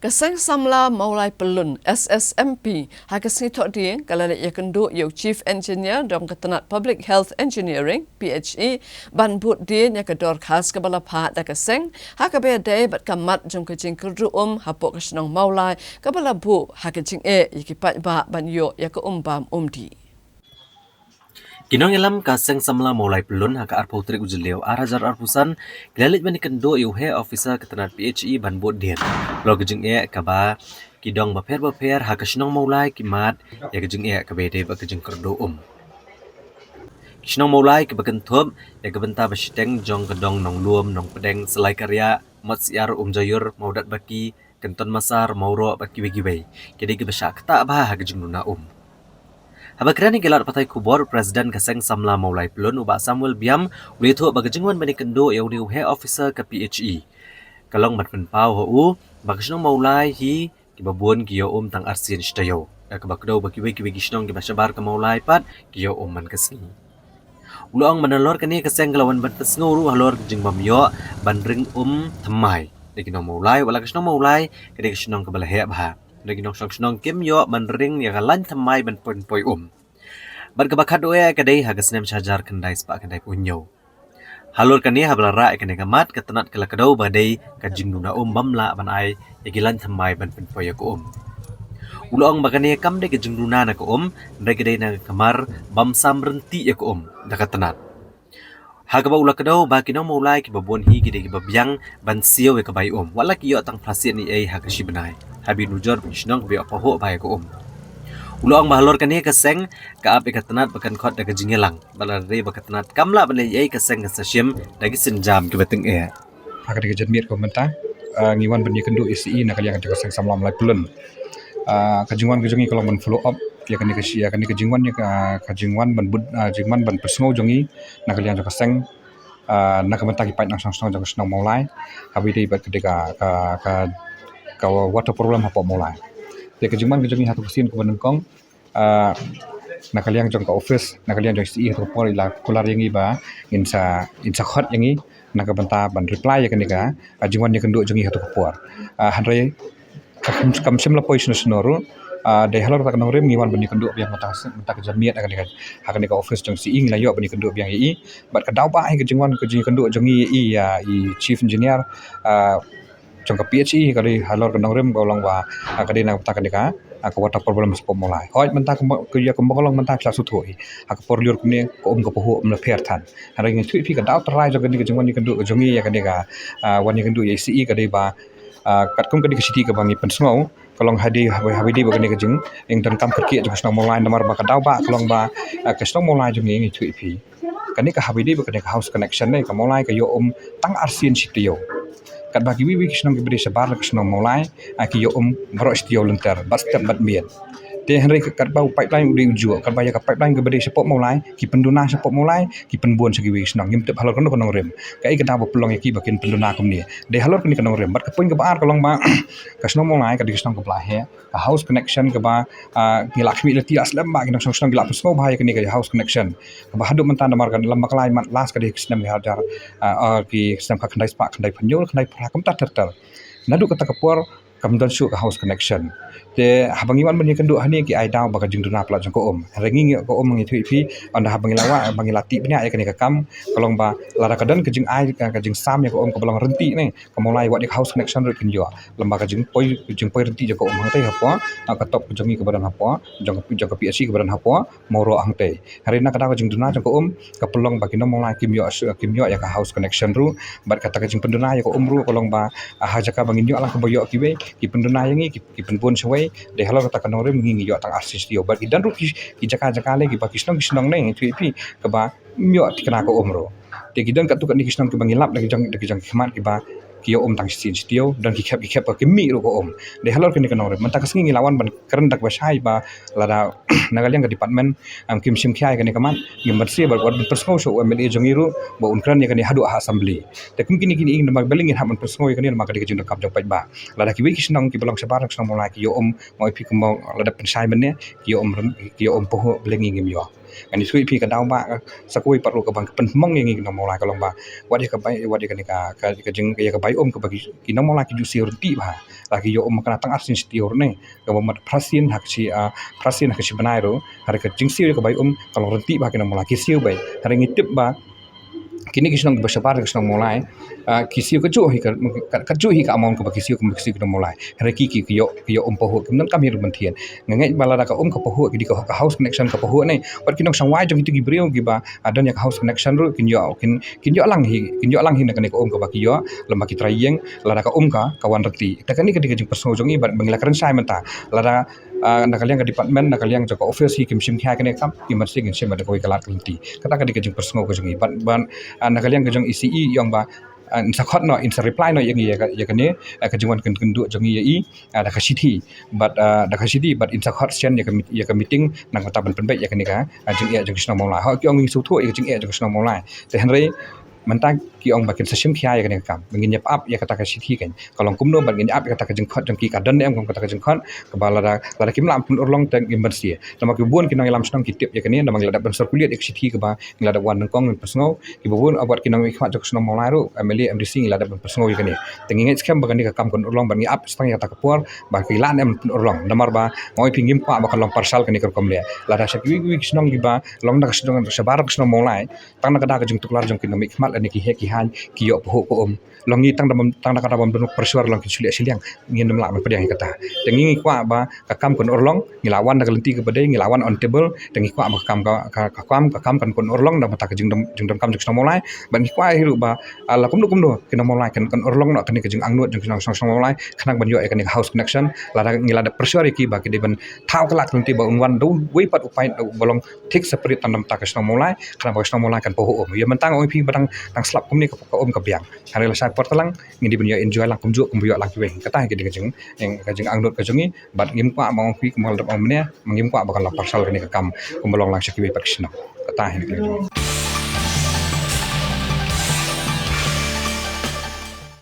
Kaseng samla maulai pelun SSMP hakasni tok dia kalau ya kendo yo Chief Engineer dong ketenat Public Health Engineering PHE ban but dia nya kedor khas ke bala phat da kaseng hakabe dai bat kamat jong ke jing kerdu hapok kasnong maulai ke bala bu hakajing yikipat ba ban yo ya ke bam di. Kinong ilam kaseng samla mulai pelun haka arputrik ujuleu arajar arpusan glalit bani kendo yu he officer ketenat PHE ban bot dien lo gejing kaba kidong baper haka shinong mulai kimat ya gejing kabede ba gejing kerdo Shinong mulai ke bakentup ya gebenta basiteng jong kedong nong luom nong pedeng selai karya mat siar jayur maudat baki kenton masar mauro baki bagi kedi ke besyak tak bah gejing nuna Habakirani gelar patai kubor Presiden Kaseng Samla Maulai Pelun ubak Samuel Biam ulithu bagajingwan bani kendo yang diu he officer ke PHE. Kalong matpen pau hu bagasnong Maulai hi kibabun kiyo tang arsin shtayo. Kabakdo bakiwe gisnong kibasabar ke Maulai pat kiyo man kasni. Ulang manalor kani Kaseng kelawan ban pesnguru halor jing bamyo ban ring thamai. Dekinong Maulai wala kasnong Maulai kede kasnong kabala he bah. Lagi nong kim yo manring ya galan thamai ban poi Bar kabakad oya kadai hagas nem syajar kendai spa kendai punyo. Halur kani hablara ekane gamat ketenat kelakadau badai kajing nuna bamla ban ai yagilan thamai ban poi ko Ulong bakani kam de kajing nuna na ko ndai kadai na kamar bam sam renti ya ko da ketenat. Hagaba ulakadau bakinong maulai ki babon hi gide ki babyang ban siyo we kabai wala ki yo tang plasit ni ai hagashi benai habi nujar bishnong bi apaho bai ko Ulang mahalor kani kaseng ka ap ikatanat bakan khot daga jingelang balare bakatanat kamla bane ai kaseng kasashim dagi senjam ke beteng Haka diga jadmir ko menta ngiwan bani kendo ICI na kaliang kaseng samlam lai pulun kajingwan kejongi kalau ban follow up ya kani kasia kani kajingwan ya kajingwan ban bud jingman ban persngo jongi na kaliang kaseng na kamenta ki pait nang sang jong snong maulai habi dei bat kedeka ka water problem hapo maulai te kajingman kejongi hatu kesin ko banengkong nakaliang jong ka office nakaliang jong CE to pol ila kular yangi ba insa khot yangi nakabenta ban reply ya kanika ajingwan ya kendo jongi hatu kapor hanre kam sim la pois noru de halor tak norim ngiwan bani kendo biang mata kejamiat kanika hakanika office jong CE nglayo bani kendo biang i bat kadau ba ai kajingwan kendo jongi i ya i chief engineer jong ka PHE kali halor kanong golong wa kali na takanika aku wata problem spom mulai hoi menta ko ya ko golong menta kla su thoi ak por liur kune ko ko poho mna pher than hari ngi thui ka daw trai jo kani jong ni kandu jongi ya kanika wani kandu ya CE kali ba kat kum kani city ka bangi pensngau kolong hadi habidi ba kani jing eng dan kam kerki jong snong mulai nomor ba ka daw ba kolong ba ka snong mulai jongi ngi thui phi kani ka habidi ba kani house connection nei ka mulai ka yo tang arsin sitio kat bagi wiwi kisnong gibri sebar kisnong mulai aki yo barok stio lenter bat step bat miet te henry kat bau pipeline udi ujo kat baya ka pipeline gibri sepok mulai ki penduna sepok mulai ki penbuan segi wi kisnong ngim tep halor konong rem kai ka dawo pelong ki bakin penduna kum ni de halor kini konong rem bat ka pun ka bar kolong ba kisnong mulai ka kisnong ka he ka house connection ka ba ki lakshmi leti aslam ba kinong kisnong gilap snow bahaya kini ka house connection ka ba hadu mentan damar kan lam maklai mat las ka kisnong hajar ki kisnong ka kandai spa kandai penyul kandai prakum ta terter nadu kata kapur kamdan su ka house connection te habangiwan bani kendu hani ki ai daw baka jingduna pla jong ko rengi ko ngi thui phi anda habangilawa bangilati bnya ya kani ka kam kolong ba lara kadan ke jing ai ka jing sam ya ko ko belong renti ne ko mulai wa house connection ru kin yo lamba ka jing poi renti jo ko hang hapo ka top jongi ke badan hapo jong ka PSC ke badan hapo moro hang te hari na kada ka jingduna jong ko ka pelong bagi no mulai kimyo ya ka house connection ru bat kata ka jing penduna ya ko ru kolong ba hajaka bangin yo lang ko boyo kiwe ki penduna yangi ki penpun sewai de halo kata kanore ngi yo tang arsis tio bagi dan ru ki jaka le ki kisnong ne thui pi ka ba myo tikna ko omro te gidan ka tu ka ni kisnong ki bangilap lagi jang khmat ki ba ki tang sin tio dan ki khap ki mi ro ko de halo ki ni kanore menta kasngi ngilawan ban keren dak basai ba lada nagaliang ka department kim sim khai ka ni kaman ngim bersih bar war persngo so MLA jongiru ba unkran ya kani hadu assembly te kum kini ing mag beling haman persngo ya kani ma ka dijung kap jok ba lada ki wi kisnong ki belong sebar kisnong mulai ki mo pi mo lada pensai men ne ki poho belingi ngim yo kan isui pi ka dau ba sakui paru ka bang pen mong ngi no molai ka long ba wadi ka bai wadi ka ni ka jing ka bai ka bagi ki no molai ki ju siur ti ba lagi yo kana tang arsin stior ne ka mat prasin hak si prasin hak si banai ro har ka jing siur ka bai kalau renti ba ki no molai ki siu bai har ngitip ba kini kisnong bersepar kisnong mulai kisiu keju hi keju hi ka amon ka kisiu ka mulai reki ki yo pohu kemudian kami rumentien ngai balada ka ka pohu ki ka house connection ka pohu nei wat kinong sangwai jong itu gibriu gi ba adanya ka house connection ru kin yo lang hi na ka ka ki yo lama ki trayeng lada ka kawan reti ta kani ka jing personal jong i ba bangla keren sai menta lada nakaliang ka department nakaliang ka office hi kim sim kha kene kam ki masih ngin sim ada koi kalat kelti kata ka jing personal ka jong i ban nakaliang ka jong ECE yang ba insa khot no insa reply no yang ya kane ka jingwan kan kundu jong i da ka city but insa khot sian ya ka meeting nang ta ban penbai ya kane ka jing sno molai ha ki ong su thu jing sno molai te henry mentang ki ong bakin sesim khia ya kan kam ngin yap up ya kata ka sithi kan kalong kumno ban ngin up ya kata ka jengkhot jeng ki kadan em kata ka jengkhot ke bala la kim lam pun urlong teng imbersi nama ki buon ki nang lam snong ki tip ya kan nama ngila ban sirkuliat ek sithi ke ba ngila wan kong personal ki buon abat ki nang khmat jok snong molai ru ameli MDC ngila ban personal ya kan teng ngin scam ba ka kam kon urlong ban ngi up stang ya ta ka por ba ki lan em urlong namar ba ngoi pingim pa ba kalong parsal kan kom le la da sak wi snong gi ba long da snong sabar snong molai tang na ka jeng tuklar jong ki nang khmat ani ki he ki han ki yo po ko longi tang da kata bom persuar long ki sulia siliang ngin dem la man pedang kata tengi kwa ba ka kam kon orlong ngilawan da lenti ke bedai ngilawan on table tengi kwa ba kam kan kon orlong da mata ke jing dem kam jing molai ban kwa hiru ba ala kum do ke molai kan orlong no kan ke jing angnut jing song molai khanak ban yo e kan house connection la da ngila da persuar ki ba ke de ban thau kelak lenti ba unwan do we pat upai bolong thik separate tanam ta ke molai kana ba molai kan po ya mentang oi pi badang tang slap kum ni ka biang hari la sak portalang ngidi ben yo enjoy lang kumjuk kumbuyo lang kiweng kata ke jing yang kajing angnut ka jungi bat ngim kwa mong pi kumal dap omne ngim kwa bakal parsal ni ka kam kumbolong lang sakiwe paksino kata